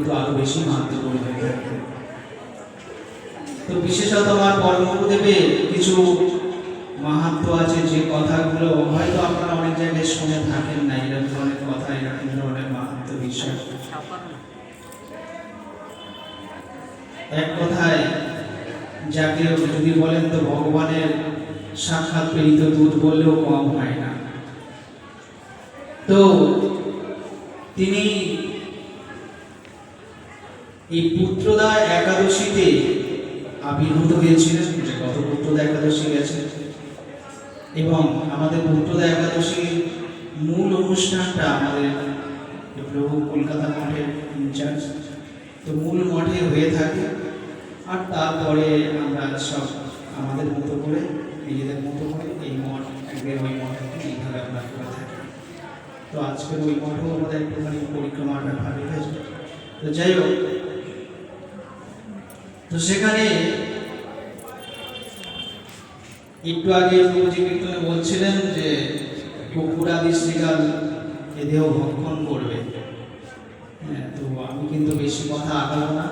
কিন্তু আরো বেশি মাহাত্ম্যপূর্ণ হয়ে থাকে। তো বিশেষত আমার পরম গুরুদেবের কিছু মাহাত্ম্য আছে, যে কথাগুলো হয়তো আপনারা অনেক জায়গায় শুনে থাকেন না, এরকম ধরনের কথা, এরকম ধরনের মাহাত্ম্য বিষয়। এক কথায় যাকে যদি বলেন তো ভগবানের সাক্ষাৎ প্রেরিত দূত বললেও কম হয় না। তো তিনি এই পুত্রদা একাদশীতে আবির্ভূত হয়েছিলেন, যে গত পুত্রদা একাদশী গেছে, এবং আমাদের পুত্রদা একাদশীর মূল অনুষ্ঠানটা আমাদের প্রভু কলকাতা মঠের ইনচার্জ, তো মূল মঠে হয়ে থাকে। আর তারপরে আমরা সব আমাদের মতো করে, নিজেদের মতো করে এই মঠ, একদিন ওই মঠে এইভাবে আমরা করে থাকি। তো আজকের ওই মঠও আমাদের একটুখানি পরিক্রমার ব্যাপার হয়েছে। তো যাই হোক, তো সেখানে একটু আগে প্রভুজি কীর্তনে বলছিলেন যে কুকুরাদি শ্রীকাল এ দেহ ভক্ষণ করবে। হ্যাঁ, তো আমি কিন্তু বেশি কথা আগাবো না।